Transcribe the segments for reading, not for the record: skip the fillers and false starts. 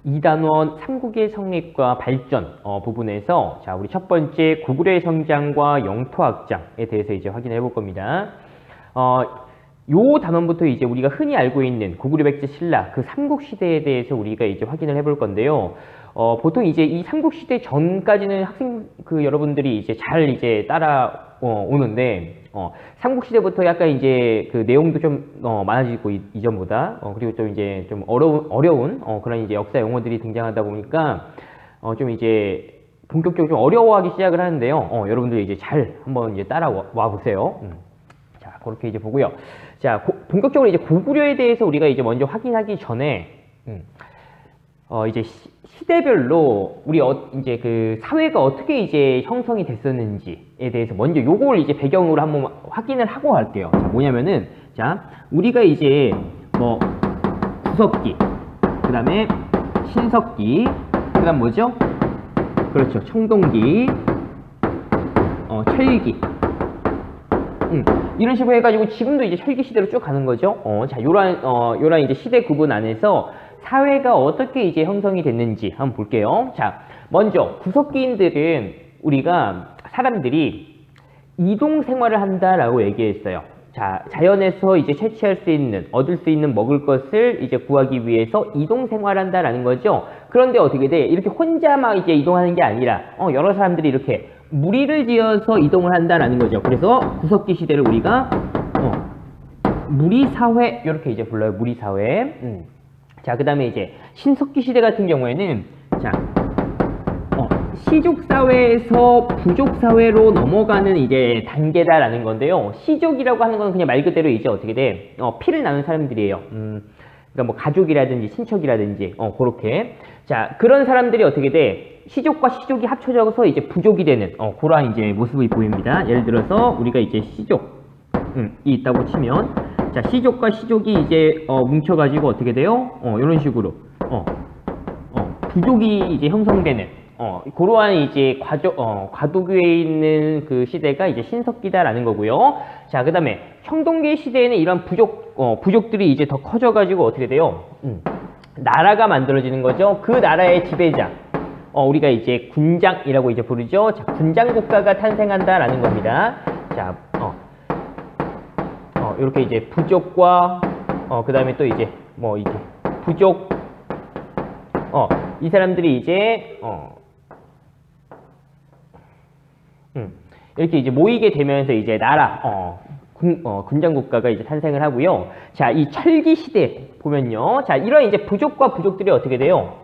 2단원 삼국의 성립과 발전 부분에서 자, 우리 첫 번째 고구려의 성장과 영토 확장에 대해서 이제 확인해 볼 겁니다. 요 단원부터 이제 우리가 흔히 알고 있는 고구려, 백제, 신라 그 삼국 시대에 대해서 우리가 이제 확인을 해 볼 건데요. 보통 이제 이 삼국 시대 전까지는 학생 여러분들이 이제 잘 이제 따라 오는데 삼국 시대부터 약간 이제 그 내용도 좀 많아지고 이전보다 그리고 좀 이제 좀 어려운 그런 이제 역사 용어들이 등장하다 보니까 좀 이제 본격적으로 좀 어려워하기 시작을 하는데요. 여러분들 이제 잘 한번 이제 따라와 보세요. 자, 그렇게 이제 보고요. 자, 본격적으로 이제 고구려에 대해서 우리가 이제 먼저 확인하기 전에 이제 시대별로 우리 이제 그 사회가 어떻게 이제 형성이 됐었는지에 대해서 먼저 요걸 이제 배경으로 한번 확인을 하고 갈게요. 자, 뭐냐면은 자, 우리가 이제 뭐 구석기, 그다음에 신석기, 그다음 뭐죠? 그렇죠. 청동기, 철기. 이런 식으로 해가지고 지금도 이제 철기 시대로 쭉 가는 거죠. 자, 요런 이제 시대 구분 안에서 사회가 어떻게 이제 형성이 됐는지 한번 볼게요. 자, 먼저 구석기인들은 우리가 사람들이 이동 생활을 한다라고 얘기했어요. 자, 자연에서 이제 채취할 수 있는, 얻을 수 있는 먹을 것을 이제 구하기 위해서 이동 생활한다라는 거죠. 그런데 어떻게 돼? 이렇게 혼자 막 이제 이동하는 게 아니라 여러 사람들이 이렇게 무리를 지어서 이동을 한다라는 거죠. 그래서 구석기 시대를 우리가 무리사회 이렇게 이제 불러요. 무리사회. 자, 그 다음에 이제 신석기 시대 같은 경우에는 자, 시족사회에서 부족사회로 넘어가는 이제 단계다라는 건데요. 시족이라고 하는 건 그냥 말 그대로 이제 어떻게 돼? 피를 나눈 사람들이에요. 그러니까 뭐 가족이라든지 친척이라든지 그렇게. 자, 그런 사람들이 어떻게 돼? 시족과 시족이 합쳐져서 이제 부족이 되는 그러한 이제 모습이 보입니다. 예를 들어서 우리가 이제 시족이 있다고 치면 자, 시족과 시족이 이제 뭉쳐가지고 어떻게 돼요? 이런 식으로 부족이 이제 형성되는 그러한 이제 과도기에 있는 그 시대가 이제 신석기다라는 거고요. 자, 그 다음에 청동기 시대에는 이런 부족들이 이제 더 커져가지고 어떻게 돼요? 나라가 만들어지는 거죠. 그 나라의 지배자. 우리가 이제 군장이라고 이제 부르죠. 자, 군장 국가가 탄생한다라는 겁니다. 자, 이렇게 이제 부족과 그 다음에 또 이제 뭐 이제 부족 이 사람들이 이제 이렇게 이제 모이게 되면서 이제 나라 군장 국가가 이제 탄생을 하고요. 자, 이 철기 시대 보면요. 자, 이런 이제 부족과 부족들이 어떻게 돼요?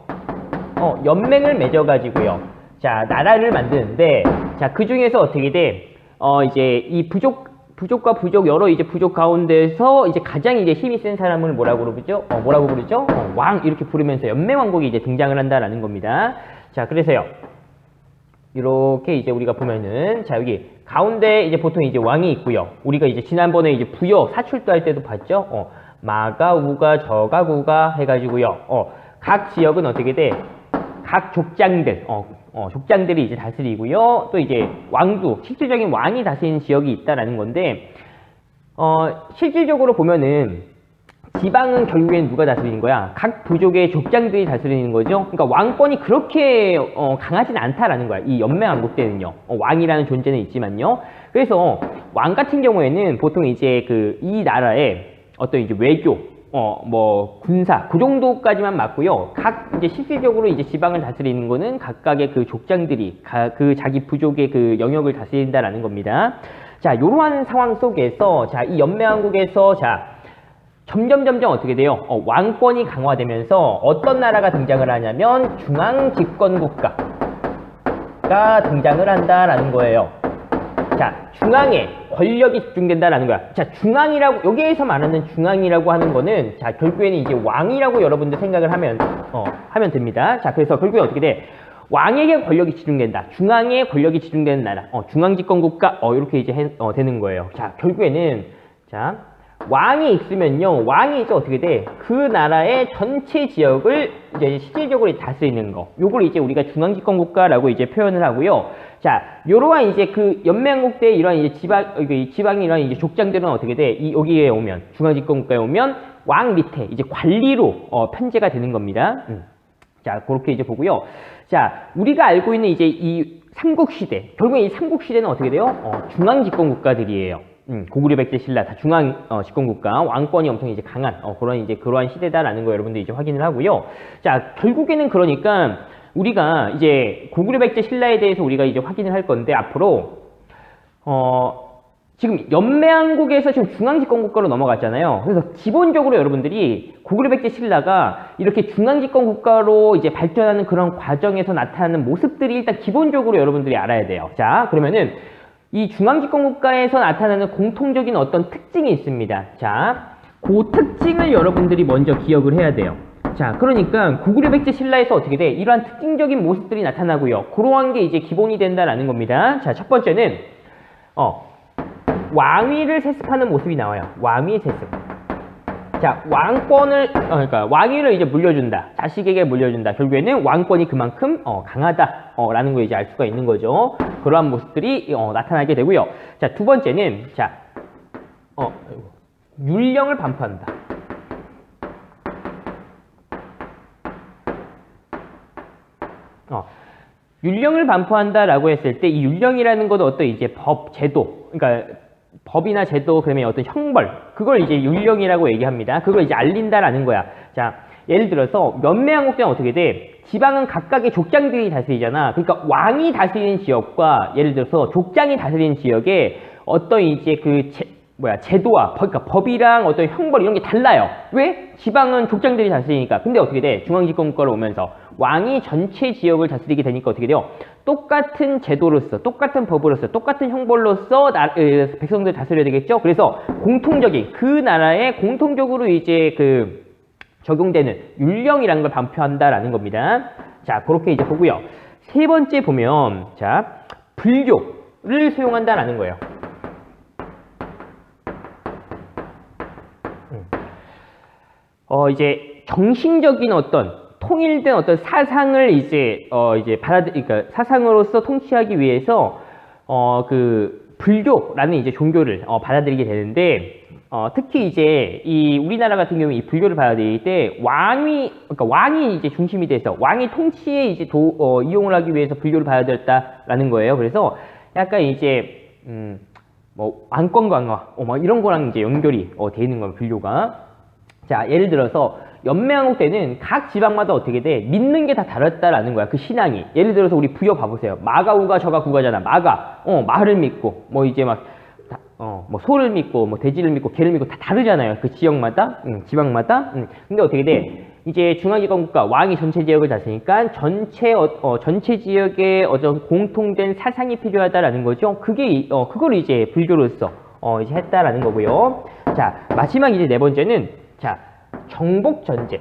연맹을 맺어가지고요. 자, 나라를 만드는데, 자, 그 중에서 어떻게 돼? 이제 이 부족과 부족, 여러 이제 부족 가운데서 이제 가장 이제 힘이 센 사람을 뭐라고 부르죠? 왕, 이렇게 부르면서 연맹왕국이 이제 등장을 한다라는 겁니다. 자, 그래서요. 이렇게 이제 우리가 보면은, 자, 여기 가운데 이제 보통 이제 왕이 있고요. 우리가 이제 지난번에 이제 부여, 사출도 할 때도 봤죠? 마가, 우가, 저가, 구가 해가지고요. 각 지역은 어떻게 돼? 각 족장들, 족장들이 이제 다스리고요. 또 이제 왕도, 실질적인 왕이 다스리는 지역이 있다라는 건데, 실질적으로 보면은 지방은 결국엔 누가 다스리는 거야? 각 부족의 족장들이 다스리는 거죠. 그러니까 왕권이 그렇게 강하진 않다라는 거야. 이 연맹왕국 때는요. 왕이라는 존재는 있지만요. 그래서 왕 같은 경우에는 보통 이제 이 나라의 어떤 이제 외교, 뭐 군사 그 정도까지만 맞고요. 각 이제 실질적으로 이제 지방을 다스리는 거는 각각의 그 족장들이 그 자기 부족의 그 영역을 다스린다라는 겁니다. 자, 이러한 상황 속에서 자, 이 연맹왕국에서 자 점점 어떻게 돼요? 왕권이 강화되면서 어떤 나라가 등장을 하냐면 중앙집권국가가 등장을 한다라는 거예요. 자, 중앙에 권력이 집중된다라는 거야. 자, 중앙이라고, 여기에서 말하는 중앙이라고 하는 거는, 자, 결국에는 이제 왕이라고 여러분들 생각을 하면 됩니다. 자, 그래서 결국에 어떻게 돼? 왕에게 권력이 집중된다. 중앙에 권력이 집중되는 나라. 중앙집권국가, 이렇게 이제 되는 거예요. 자, 결국에는, 자, 왕이 있으면요, 왕이 이제 어떻게 돼? 그 나라의 전체 지역을 이제 실질적으로 다스리는 거. 요걸 이제 우리가 중앙집권국가라고 이제 표현을 하고요. 자, 요러한 이제 그 연맹국 때 이러한 이제 지방이 이러한 이제 족장들은 어떻게 돼? 여기에 오면, 중앙집권국가에 오면 왕 밑에 이제 관리로 편제가 되는 겁니다. 자, 그렇게 이제 보고요. 자, 우리가 알고 있는 이제 이 삼국시대, 결국에 이 삼국시대는 어떻게 돼요? 중앙집권 국가들이에요. 고구려, 백제, 신라 다 중앙 집권 국가, 왕권이 엄청 이제 강한 그러한 시대다라는 거 여러분들 이제 확인을 하고요. 자, 결국에는 그러니까 우리가 이제 고구려, 백제, 신라에 대해서 우리가 이제 확인을 할 건데 앞으로 지금 연맹왕국에서 지금 중앙집권 국가로 넘어갔잖아요. 그래서 기본적으로 여러분들이 고구려, 백제, 신라가 이렇게 중앙집권 국가로 이제 발전하는 그런 과정에서 나타나는 모습들이 일단 기본적으로 여러분들이 알아야 돼요. 자, 그러면은 이 중앙집권 국가에서 나타나는 공통적인 어떤 특징이 있습니다. 자, 그 특징을 여러분들이 먼저 기억을 해야 돼요. 자, 그러니까 고구려, 백제, 신라에서 어떻게 돼? 이러한 특징적인 모습들이 나타나고요. 그러한 게 이제 기본이 된다라는 겁니다. 자, 첫 번째는 왕위를 세습하는 모습이 나와요. 왕위 세습. 자, 왕권을 그러니까 왕위를 이제 물려준다. 자식에게 물려준다. 결국에는 왕권이 그만큼 강하다라는 거 이제 알 수가 있는 거죠. 그러한 모습들이 나타나게 되고요. 자, 두 번째는 자, 율령을 반포한다. 율령을 반포한다라고 했을 때 이 율령이라는 것도 어떤 이제 법, 제도, 그러니까 법이나 제도, 그러면 어떤 형벌, 그걸 이제 율령이라고 얘기합니다. 그걸 이제 알린다라는 거야. 자, 예를 들어서 연맹왕국 때는 어떻게 돼? 지방은 각각의 족장들이 다스리잖아. 그러니까 왕이 다스리는 지역과 예를 들어서 족장이 다스리는 지역에 어떤 이제 그 제도와 그러니까 법이랑 어떤 형벌 이런 게 달라요. 왜? 지방은 족장들이 다스리니까. 근데 어떻게 돼? 중앙집권 국가로 오면서 왕이 전체 지역을 다스리게 되니까 어떻게 돼요? 똑같은 제도로서, 똑같은 법으로서, 똑같은 형벌로서 백성들 다스려야 되겠죠? 그래서 공통적인 그 나라에 공통적으로 이제 그 적용되는 율령이라는 걸 반포한다라는 겁니다. 자, 그렇게 이제 보고요. 세 번째 보면 자, 불교를 수용한다라는 거예요. 이제 정신적인 어떤 통일된 어떤 사상을 이제 그러니까 사상으로서 통치하기 위해서 그 불교라는 이제 종교를 받아들이게 되는데 특히 이제 이 우리나라 같은 경우에 이 불교를 받아들일 때 그러니까 왕이 이제 중심이 돼서 왕이 통치에 이제 이용을 하기 위해서 불교를 받아들였다라는 거예요. 그래서 약간 이제 뭐 왕권 강화 막 이런 거랑 이제 연결이 돼 있는 거예요, 불교가. 자, 예를 들어서 연맹왕국 때는 각 지방마다 어떻게 돼? 믿는 게 다 다르다라는 거야. 그 신앙이. 예를 들어서 우리 부여 봐보세요. 마가, 우가, 저가, 구가잖아. 마가, 말을 믿고, 뭐 이제 막, 뭐 소를 믿고, 뭐 돼지를 믿고, 개를 믿고 다 다르잖아요. 그 지역마다, 지방마다. 근데 어떻게 돼? 이제 중앙집권 국가, 왕이 전체 지역을 다스리니까 전체 지역에 어떤 공통된 사상이 필요하다라는 거죠. 그걸 이제 불교로서, 이제 했다라는 거고요. 자, 마지막 이제 네 번째는, 자, 정복 전쟁.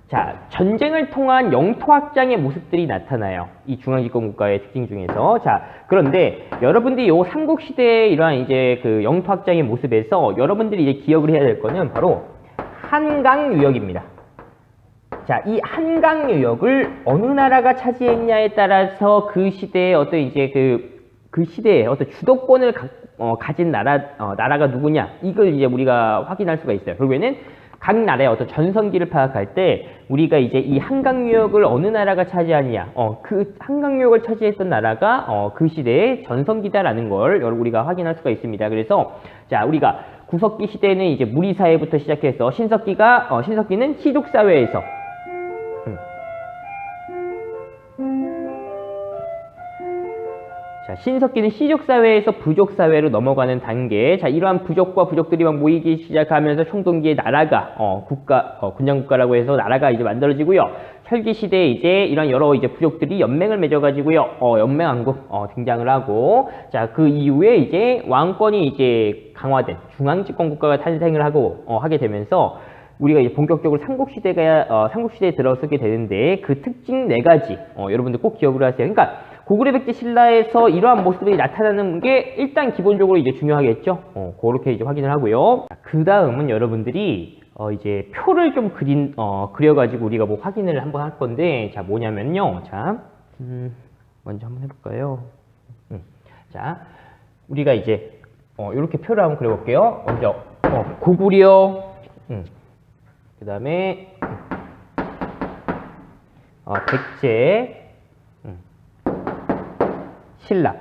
자, 전쟁을 통한 영토 확장의 모습들이 나타나요. 이 중앙집권 국가의 특징 중에서. 자, 그런데 여러분들이 요 삼국시대의 이러한 이제 그 영토 확장의 모습에서 여러분들이 이제 기억을 해야 될 거는 바로 한강유역입니다. 자, 이 한강유역을 어느 나라가 차지했냐에 따라서 그 시대의 어떤 이제 그 시대의 어떤 주도권을 가진 나라가 누구냐, 이걸 이제 우리가 확인할 수가 있어요. 결국에는 각 나라의 어떤 전성기를 파악할 때 우리가 이제 이 한강유역을 어느 나라가 차지하느냐, 그 한강유역을 차지했던 나라가 그 시대의 전성기다라는 걸 우리가 확인할 수가 있습니다. 그래서 자, 우리가 구석기 시대는 이제 무리사회부터 시작해서 신석기는 시족사회에서 자, 신석기는 시족사회에서 부족사회로 넘어가는 단계. 자, 이러한 부족과 부족들이 막 모이기 시작하면서 총동기의 나라가, 군장국가라고 해서 나라가 이제 만들어지고요. 철기시대에 이제 이런 여러 이제 부족들이 연맹을 맺어가지고요, 연맹왕국, 등장을 하고, 자, 그 이후에 이제 왕권이 이제 강화된 중앙집권 국가가 탄생을 하게 되면서 우리가 이제 본격적으로 삼국시대에 들어서게 되는데 그 특징 4가지, 여러분들 꼭 기억을 하세요. 그러니까, 고구려, 백제, 신라에서 이러한 모습들이 나타나는 게 일단 기본적으로 이제 중요하겠죠. 그렇게 이제 확인을 하고요. 그 다음은 여러분들이 이제 표를 좀 그려가지고 우리가 뭐 확인을 한번 할 건데, 자, 뭐냐면요. 자, 먼저 한번 해볼까요? 자, 우리가 이제 이렇게 표를 한번 그려볼게요. 먼저 고구려, 그 다음에 백제, 신라,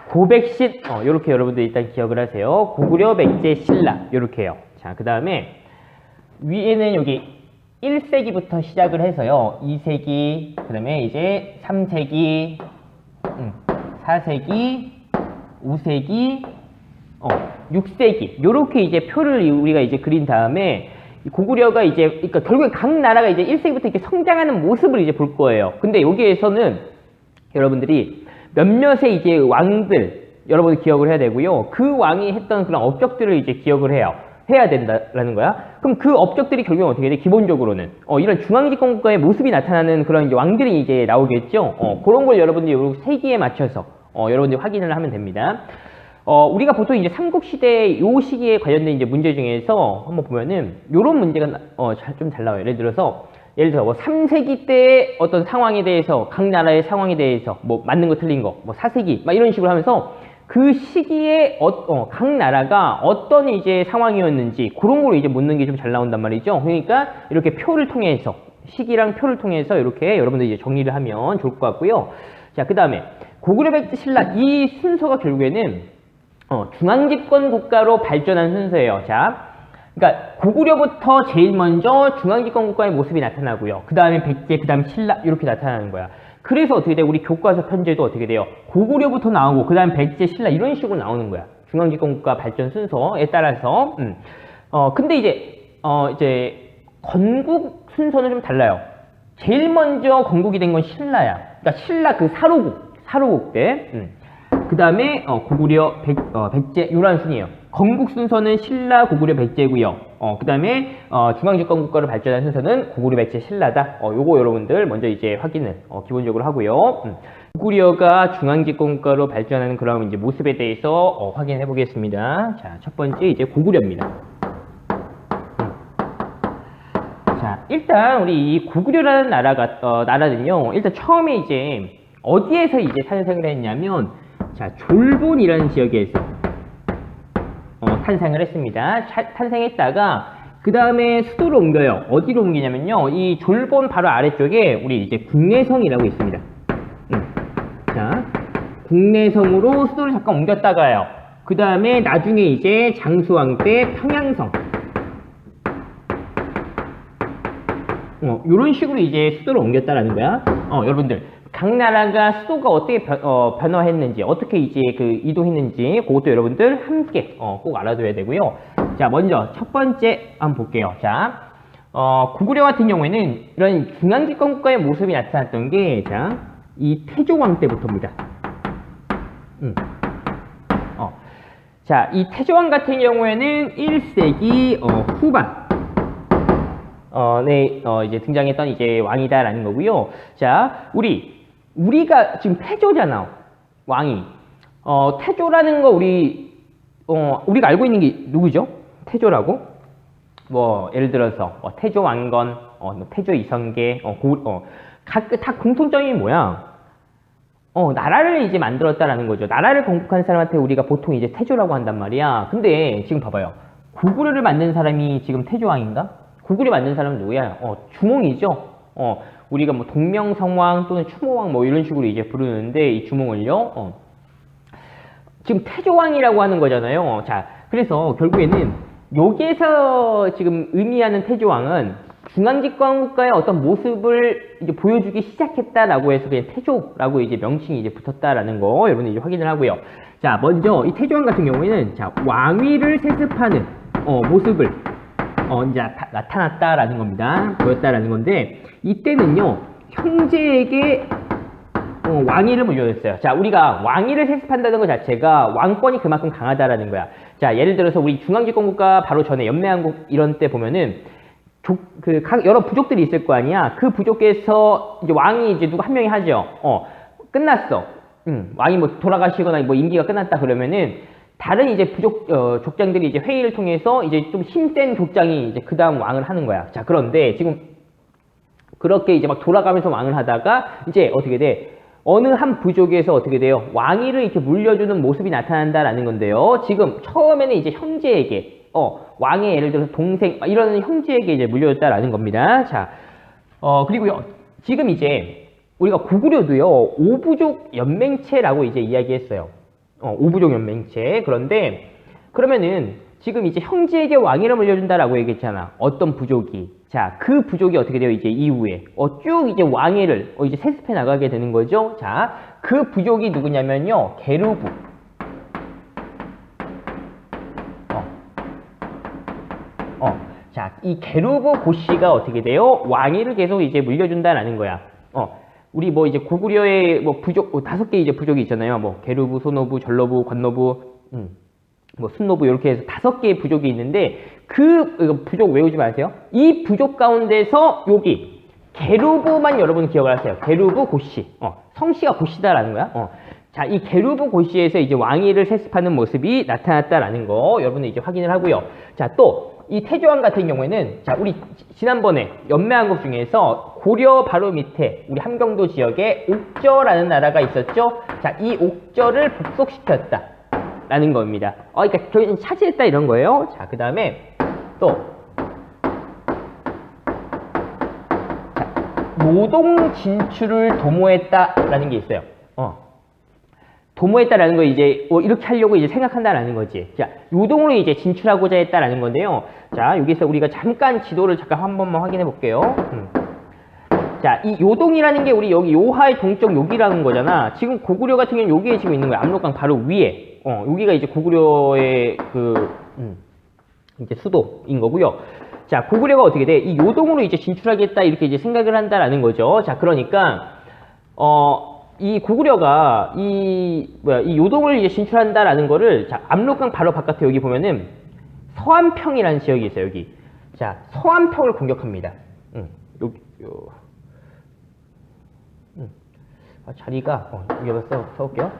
고백신, 요렇게 여러분들 일단 기억을 하세요. 고구려, 백제, 신라, 요렇게요. 자, 그 다음에 위에는 여기 1세기부터 시작을 해서요. 2세기, 그 다음에 이제 3세기, 4세기, 5세기, 6세기, 요렇게 이제 표를 우리가 이제 그린 다음에 고구려가 이제, 그러니까 결국에 각 나라가 이제 1세기부터 이렇게 성장하는 모습을 이제 볼 거예요. 근데 여기에서는 여러분들이 몇몇의 이제 왕들, 여러분이 기억을 해야 되고요. 그 왕이 했던 그런 업적들을 이제 기억을 해야 된다라는 거야. 그럼 그 업적들이 결국엔 어떻게 돼? 기본적으로는, 이런 중앙집권 국가의 모습이 나타나는 그런 이제 왕들이 이제 나오겠죠. 그런 걸 여러분들이 요 세기에 맞춰서, 여러분들이 확인을 하면 됩니다. 우리가 보통 이제 삼국시대 요 시기에 관련된 이제 문제 중에서 한번 보면은 요런 문제가 좀 잘 나와요. 예를 들어서 뭐 3세기 때의 어떤 상황에 대해서 각 나라의 상황에 대해서 뭐 맞는 거 틀린 거, 뭐 4세기 막 이런 식으로 하면서 그 시기에 각 나라가 어떤 이제 상황이었는지 그런 걸 이제 묻는 게 좀 잘 나온단 말이죠. 그러니까 이렇게 표를 통해서 시기랑 표를 통해서 이렇게 여러분들 이제 정리를 하면 좋을 것 같고요. 자, 그 다음에 고구려, 백제, 신라 이 순서가 결국에는 중앙집권 국가로 발전한 순서예요. 자, 그러니까 고구려부터 제일 먼저 중앙집권 국가의 모습이 나타나고요. 그 다음에 백제, 그 다음 신라 이렇게 나타나는 거야. 그래서 어떻게 돼? 우리 교과서 편제도 어떻게 돼요? 고구려부터 나오고 그 다음 백제, 신라 이런 식으로 나오는 거야. 중앙집권 국가 발전 순서에 따라서. 근데 이제 건국 순서는 좀 달라요. 제일 먼저 건국이 된 건 신라야. 그러니까 신라 그 사로국 때. 그 다음에 고구려, 백제 이런 순이에요. 건국 순서는 신라, 고구려, 백제고요. 그 다음에 중앙집권 국가로 발전한 순서는 고구려, 백제, 신라다. 요거 여러분들 먼저 이제 확인을 기본적으로 하고요. 고구려가 중앙집권 국가로 발전하는 그런 이제 모습에 대해서 확인해 보겠습니다. 자, 첫 번째 이제 고구려입니다. 자, 일단 우리 이 고구려라는 나라는요. 일단 처음에 이제 어디에서 이제 탄생을 했냐면, 자, 졸본이라는 지역에서 탄생을 했습니다. 탄생했다가 그 다음에 수도를 옮겨요. 어디로 옮기냐면요. 이 졸본 바로 아래쪽에 우리 이제 국내성이라고 있습니다. 자, 국내성으로 수도를 잠깐 옮겼다가요. 그 다음에 나중에 이제 장수왕 때 평양성. 요런 식으로 이제 수도를 옮겼다라는 거야. 여러분들. 각 나라가 수도가 어떻게 변화했는지, 어떻게 이제 그 이동했는지, 그것도 여러분들 함께 꼭 알아둬야 되고요. 자, 먼저 첫 번째 한번 볼게요. 자, 고구려 같은 경우에는 이런 중앙집권 국가의 모습이 나타났던 게, 자, 이 태조왕 때부터입니다. 자, 이 태조왕 같은 경우에는 1세기 후반. 이제 등장했던 이제 왕이다라는 거고요. 자, 우리가 지금 태조잖아, 왕이. 태조라는 거 우리가 알고 있는 게 누구죠? 태조라고? 뭐, 예를 들어서, 태조 왕건, 태조 이성계, 다 공통점이 뭐야? 나라를 이제 만들었다라는 거죠. 나라를 건국한 사람한테 우리가 보통 이제 태조라고 한단 말이야. 근데 지금 봐봐요. 고구려를 만든 사람이 지금 태조왕인가? 고구려 만든 사람은 누구야? 주몽이죠. 우리가 뭐 동명성왕 또는 추모왕 뭐 이런 식으로 이제 부르는데 이 주몽을요. 지금 태조왕이라고 하는 거잖아요. 자, 그래서 결국에는 여기에서 지금 의미하는 태조왕은 중앙집권 국가의 어떤 모습을 이제 보여주기 시작했다라고 해서 그냥 태조라고 이제 명칭이 이제 붙었다라는 거 여러분이 이제 확인을 하고요. 자, 먼저 이 태조왕 같은 경우에는 자, 왕위를 세습하는 모습을 이제 나타났다라는 겁니다. 보였다라는 건데, 이때는요, 형제에게 왕위를 물려줬어요. 자, 우리가 왕위를 세습한다는 것 자체가 왕권이 그만큼 강하다라는 거야. 자, 예를 들어서 우리 중앙집권 국가 바로 전에 연맹왕국 이런 때 보면은 각 여러 부족들이 있을 거 아니야. 그 부족에서 이제 왕이 이제 누구 한 명이 하죠. 끝났어. 왕이 뭐 돌아가시거나 뭐 임기가 끝났다 그러면은 다른 이제 족장들이 이제 회의를 통해서 이제 좀 힘센 족장이 이제 그 다음 왕을 하는 거야. 자, 그런데 지금 그렇게 이제 막 돌아가면서 왕을 하다가 이제 어떻게 돼? 어느 한 부족에서 어떻게 돼요? 왕위를 이렇게 물려주는 모습이 나타난다라는 건데요. 지금 처음에는 이제 형제에게 왕의 예를 들어서 동생 이런 형제에게 이제 물려줬다라는 겁니다. 자, 그리고요 지금 이제 우리가 고구려도요 오부족 연맹체라고 이제 이야기했어요. 오부족 연맹체. 그런데 그러면은 지금 이제 형제에게 왕위를 물려준다라고 얘기했잖아. 어떤 부족이. 자, 그 부족이 어떻게 돼요? 이제 이후에 쭉 이제 왕위를 이제 세습해 나가게 되는 거죠. 자, 그 부족이 누구냐면요, 게르부. 자, 이 게르부 고씨가 어떻게 돼요? 왕위를 계속 이제 물려준다라는 거야. 우리 뭐 이제 고구려의 뭐 부족 5개 이제 부족이 있잖아요. 뭐 게르부, 소노부, 전노부, 관노부, 뭐 순노부 이렇게 해서 5개의 부족이 있는데 그 부족 외우지 마세요. 이 부족 가운데서 여기 게르부만 여러분 기억을 하세요. 게르부 고씨. 성씨가 고씨다라는 거야. 자, 이 게르부 고씨에서 이제 왕위를 세습하는 모습이 나타났다라는 거 여러분들 이제 확인을 하고요. 자, 또 이 태조왕 같은 경우에는 자, 우리 지난번에 연매한 것 중에서 고려 바로 밑에 우리 함경도 지역에 옥저라는 나라가 있었죠. 자, 이 옥저를 복속시켰다 라는 겁니다. 그러니까 저희는 차지했다 이런 거예요. 자, 그 다음에 또 요동 진출을 도모했다라는 게 있어요. 도모했다라는 거 이제 이렇게 하려고 이제 생각한다라는 거지. 자, 요동으로 이제 진출하고자 했다라는 건데요. 자, 여기서 우리가 잠깐 지도를 잠깐 한 번만 확인해 볼게요. 자, 이 요동이라는 게 우리 여기 요하의 동쪽 여기라는 거잖아. 지금 고구려 같은 경우는 여기에 지금 있는 거야. 압록강 바로 위에. 여기가 이제 고구려의 이제 수도인 거고요. 자, 고구려가 어떻게 돼? 이 요동으로 이제 진출하겠다 이렇게 이제 생각을 한다라는 거죠. 자, 그러니까 이 고구려가 이 요동을 이제 진출한다라는 거를 자, 압록강 바로 바깥에 여기 보면은 서안평이라는 지역이 있어요, 여기. 자, 서안평을 공격합니다. 자리가 여기다 써볼게요.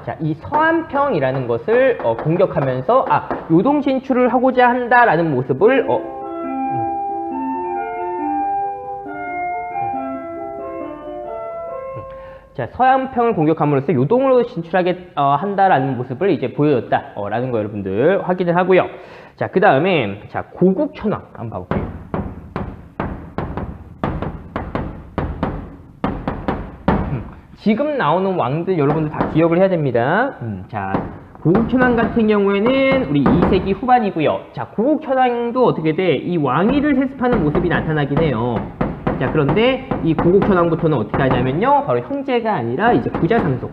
자, 이 서안평이라는 것을 공격하면서 요동 진출을 하고자 한다라는 모습을 자, 서안평을 공격함으로써 요동으로 진출하게 한다라는 모습을 이제 보여줬다라는 거 여러분들 확인을 하고요. 자, 그 다음에 자, 고국천왕 한번 봐볼게요. 지금 나오는 왕들 여러분들 다 기억을 해야 됩니다. 자, 고국천왕 같은 경우에는 우리 2세기 후반이고요. 자, 고국천왕도 어떻게 돼? 이 왕위를 세습하는 모습이 나타나긴 해요. 자, 그런데 이 고국천왕부터는 어떻게 하냐면요, 바로 형제가 아니라 이제 부자상속.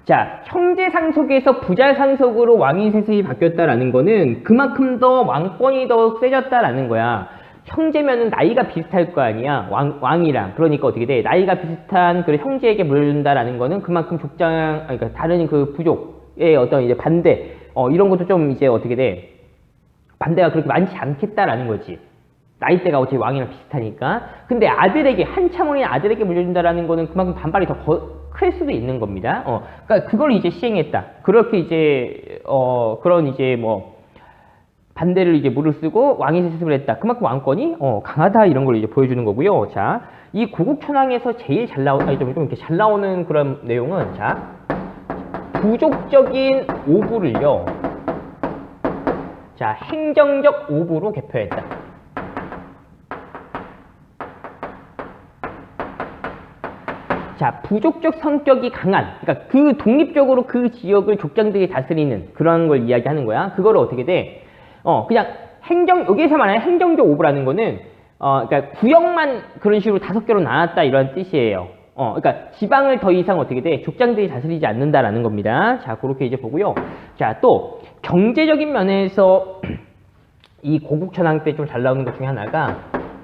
자, 형제상속에서 부자상속으로 왕위 세습이 바뀌었다라는 거는 그만큼 더 왕권이 더 세졌다라는 거야. 형제면은 나이가 비슷할 거 아니야, 왕이랑. 그러니까 어떻게 돼? 나이가 비슷한 그 형제에게 물려준다라는 거는 그만큼 그러니까 다른 그 부족의 어떤 이제 반대, 이런 것도 좀 이제 어떻게 돼? 반대가 그렇게 많지 않겠다라는 거지. 나이대가 어차피 왕이랑 비슷하니까. 근데 아들에게, 한참 어린 아들에게 물려준다라는 거는 그만큼 반발이 더 클 수도 있는 겁니다. 그러니까 그걸 이제 시행했다. 그렇게 이제, 그런 이제 뭐, 반대를 이제 물을 쓰고 왕위 세습을 했다. 그만큼 왕권이, 강하다. 이런 걸 이제 보여주는 거고요. 자, 이 고국천왕에서 제일 잘 좀 이렇게 잘 나오는 그런 내용은, 자, 부족적인 오부를요, 자, 행정적 오부로 개표했다. 자, 부족적 성격이 강한, 그러니까 그 독립적으로 그 지역을 족장들이 다스리는 그런 걸 이야기하는 거야. 그거를 어떻게 돼? 그냥 여기에서 말하는 행정적 오부라는 거는, 그러니까 구역만 그런 식으로 5개로 나눴다 이런 뜻이에요. 그러니까 지방을 더 이상 어떻게 돼? 족장들이 다스리지 않는다라는 겁니다. 자, 그렇게 이제 보고요. 자, 또 경제적인 면에서 이 고국천왕 때 좀 잘 나오는 것 중에 하나가,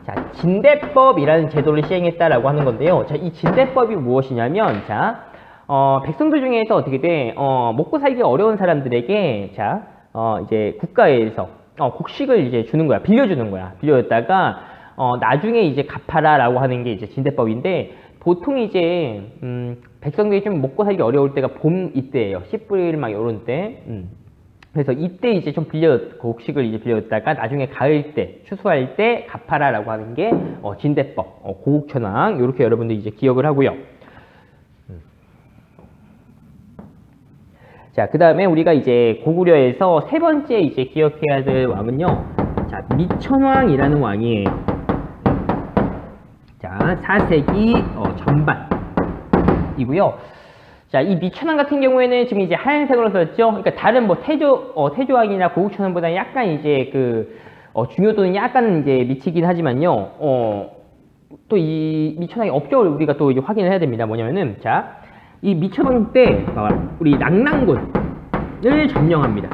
자, 진대법이라는 제도를 시행했다라고 하는 건데요. 자, 이 진대법이 무엇이냐면, 자, 백성들 중에서 어떻게 돼? 먹고 살기 어려운 사람들에게, 자, 이제 국가에서 곡식을 이제 주는 거야. 빌려주는 거야. 빌려줬다가 나중에 이제 갚아라라고 하는 게 이제 진대법인데, 보통 이제 백성들이 좀 먹고 살기 어려울 때가 봄 이때예요. 씨 뿌릴 막 요런 때. 그래서 이때 이제 좀 곡식을 이제 빌려줬다가 나중에 가을 때, 추수할 때 갚아라라고 하는 게 진대법, 고국천왕 이렇게 여러분들 이제 기억을 하고요. 자, 그 다음에 우리가 이제 고구려에서 세 번째 이제 기억해야 될 왕은요. 자, 미천왕이라는 왕이에요. 자, 4세기 전반이고요. 자, 이 미천왕 같은 경우에는 지금 이제 하얀색으로 썼죠. 그러니까 다른 뭐 태조왕이나 고국천왕보다 약간 이제 중요도는 약간 이제 미치긴 하지만요. 또 이 미천왕의 업적을 우리가 또 이제 확인을 해야 됩니다. 뭐냐면은, 자, 이 미천왕 때 우리 낙랑군을 점령합니다.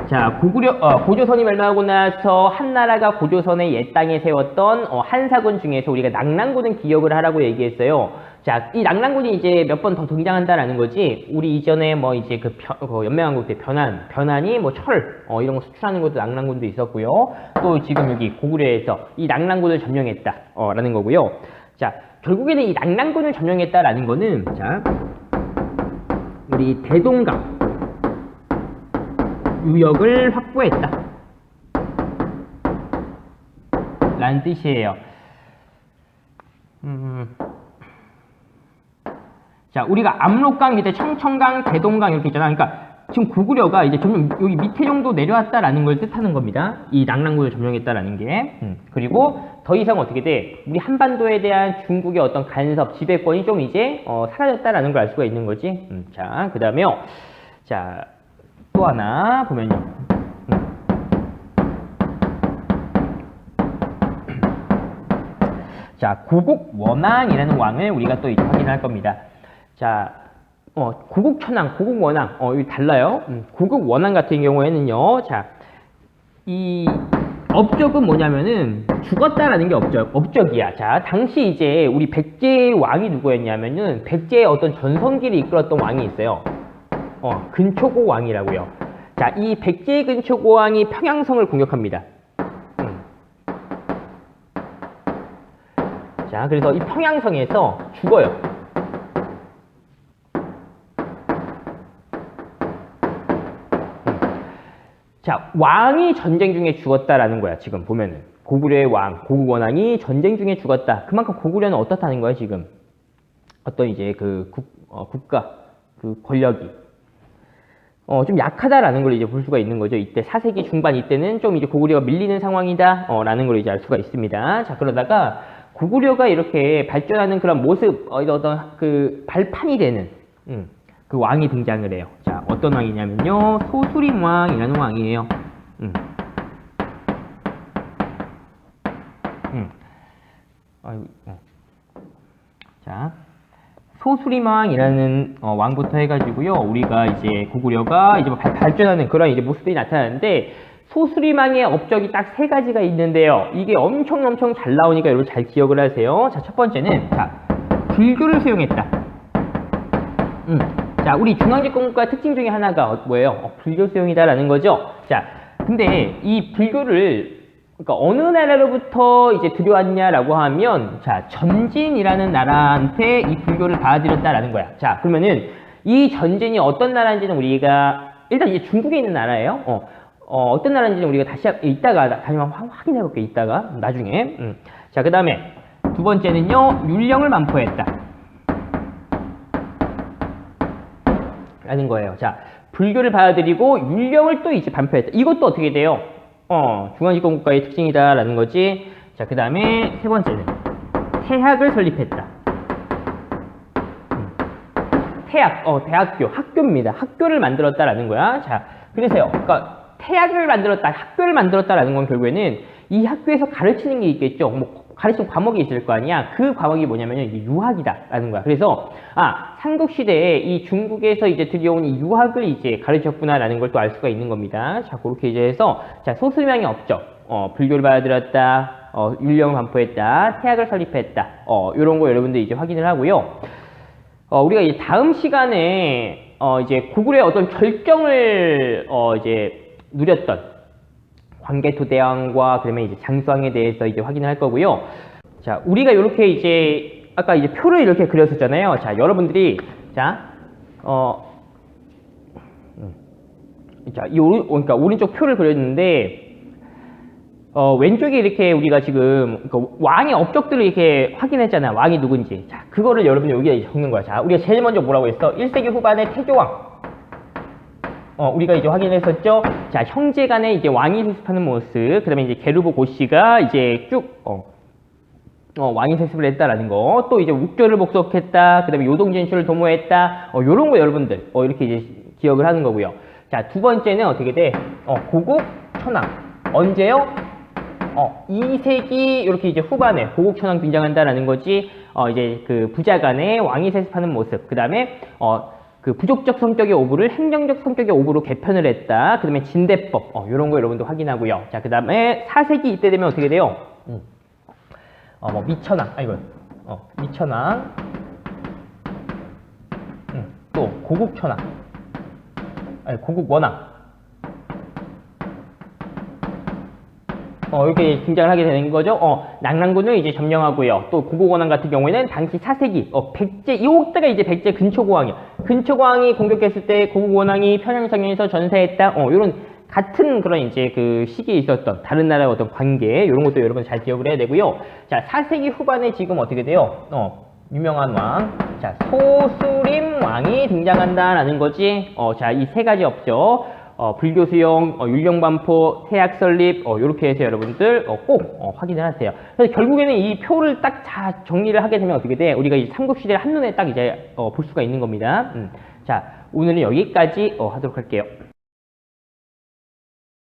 자, 고조선이 멸망하고 나서 한나라가 고조선의 옛 땅에 세웠던 한사군 중에서 우리가 낙랑군은 기억을 하라고 얘기했어요. 자, 이 낙랑군이 이제 몇 번 더 등장한다라는 거지. 우리 이전에 뭐 이제 연맹왕국 때 변한이 뭐 철 이런 거 수출하는 것도 낙랑군도 있었고요. 또 지금 여기 고구려에서 이 낙랑군을 점령했다라는 거고요. 자, 결국에는 이 낙랑군을 점령했다라는 거는, 자, 우리 대동강 유역을 확보했다 라는 뜻이에요. 자, 우리가 압록강 밑에 청천강, 대동강 이렇게 있잖아. 그러니까 지금 고구려가 이제 점점 여기 밑에 정도 내려왔다라는 걸 뜻하는 겁니다. 이 낙랑군을 점령했다라는 게. 그리고 더 이상 어떻게 돼? 우리 한반도에 대한 중국의 어떤 간섭, 지배권이 좀 이제 사라졌다라는 걸 알 수가 있는 거지. 자, 그 다음에요. 자, 또 하나 보면요. 자, 고국원왕이라는 왕을 우리가 또 이제 확인할 겁니다. 자, 고국천왕, 고국원왕, 이거 달라요. 고국원왕 같은 경우에는요, 자, 이 업적은 뭐냐면은 죽었다라는 게 업적이야. 자, 당시 이제 우리 백제의 왕이 누구였냐면은 백제의 어떤 전성기를 이끌었던 왕이 있어요. 근초고 왕이라고요. 자, 이 백제의 근초고 왕이 평양성을 공격합니다. 자, 그래서 이 평양성에서 죽어요. 자, 왕이 전쟁 중에 죽었다라는 거야, 지금 보면은. 고구려의 왕, 고국원왕이 전쟁 중에 죽었다. 그만큼 고구려는 어떻다는 거야, 지금. 어떤 이제 국가, 권력이. 좀 약하다라는 걸 이제 볼 수가 있는 거죠. 이때 4세기 중반 이때는 좀 이제 고구려가 밀리는 상황이다, 라는 걸 이제 알 수가 있습니다. 자, 그러다가 고구려가 이렇게 발전하는 그런 모습, 어떤 발판이 되는, 그 왕이 등장을 해요. 자, 어떤 왕이냐면요. 소수림왕이라는 왕이에요. 자, 소수림왕이라는 왕부터 해가지고요. 우리가 이제 고구려가 이제 발전하는 그런 이제 모습들이 나타나는데, 소수림왕의 업적이 딱 세 가지가 있는데요. 이게 엄청 잘 나오니까 여러분 잘 기억을 하세요. 자, 첫 번째는, 자, 불교를 수용했다. 자, 우리 중앙집권국가 특징 중에 하나가 뭐예요? 불교 수용이다라는 거죠. 자, 근데 이 불교를 그러니까 어느 나라로부터 이제 들여왔냐라고 하면, 자, 전진이라는 나라한테 이 불교를 받아들였다라는 거야. 자, 그러면은 이 전진이 어떤 나라인지는 우리가 일단 이제 중국에 있는 나라예요. 어떤 나라인지는 우리가 이따가 확인해 볼게요. 이따가 나중에. 자, 그 다음에 두 번째는요, 율령을 반포했다 라는 거예요. 자, 불교를 받아들이고 율령을 또 이제 반포했다. 이것도 어떻게 돼요? 중앙집권 국가의 특징이다라는 거지. 자, 그 다음에 세 번째는 태학을 설립했다. 태학, 대학교, 학교입니다. 학교를 만들었다라는 거야. 자, 그래서요. 그러니까 태학을 만들었다, 학교를 만들었다라는 건 결국에는 이 학교에서 가르치는 게 있겠죠. 뭐 가르치는 과목이 있을 거 아니야. 그 과목이 뭐냐면 이게 유학이다라는 거야. 그래서 삼국시대에 이 중국에서 이제 들여온 이 유학을 이제 가르쳤구나라는 걸 또 알 수가 있는 겁니다. 자, 그렇게 이제 해서, 자, 소수명의 업적, 불교를 받아들였다, 율령을 반포했다, 태학을 설립했다, 이런 거 여러분들 이제 확인을 하고요. 우리가 이제 다음 시간에 이제 고구려의 어떤 절정을 이제 누렸던 광개토대왕과 그다음에 이제 장수왕에 대해서 이제 확인을 할 거고요. 자, 우리가 이렇게 이제 아까 이제 표를 이렇게 그렸었잖아요. 자, 여러분들이 자, 그러니까 오른쪽 표를 그렸는데 왼쪽에 이렇게 우리가 지금 왕의 업적들을 이렇게 확인했잖아. 왕이 누군지. 자, 그거를 여러분이 여기에 적는 거야. 자, 우리가 제일 먼저 뭐라고 했어? 1세기 후반에 태조왕. 우리가 이제 확인했었죠. 자, 형제 간에 이제 왕이 세습하는 모습. 그 다음에 이제 게르보 고씨가 이제 쭉, 왕이 세습을 했다라는 거. 또 이제 욱조를 복속했다. 그 다음에 요동진출을 도모했다. 요런 거 여러분들, 이렇게 이제 기억을 하는 거고요. 자, 두 번째는 어떻게 돼? 고국 천왕. 언제요? 2세기 이렇게 이제 후반에 고국 천왕 등장한다라는 거지. 이제 그 부자 간에 왕이 세습하는 모습. 그 다음에, 그 부족적 성격의 오부를 행정적 성격의 오부로 개편을 했다. 그 다음에 진대법. 요런 거 여러분도 확인하고요. 자, 그 다음에 4세기 이때 되면 어떻게 돼요? 미천왕. 미천왕. 또 고국 천왕. 고국 원왕. 이렇게 등장을 하게 되는 거죠. 낙랑군을 이제 점령하고요. 또 고국원왕 같은 경우에는 당시 4세기, 백제, 이때가 이제 백제 근초고왕이요. 근초고왕이 공격했을 때 고국원왕이 평양성에서 전사했다. 요런 같은 그런 이제 그 시기에 있었던 다른 나라의 어떤 관계, 요런 것도 여러분 잘 기억을 해야 되고요. 자, 4세기 후반에 지금 어떻게 돼요? 유명한 왕. 자, 소수림 왕이 등장한다라는 거지. 자, 이 세 가지 업적. 불교 수용, 율령반포, 태약 설립, 요렇게 해서 여러분들 꼭 확인을 하세요. 그래서 결국에는 이 표를 딱 다 정리를 하게 되면 어떻게 돼? 우리가 이 삼국시대를 한눈에 딱 이제 볼 수가 있는 겁니다. 자, 오늘은 여기까지 하도록 할게요.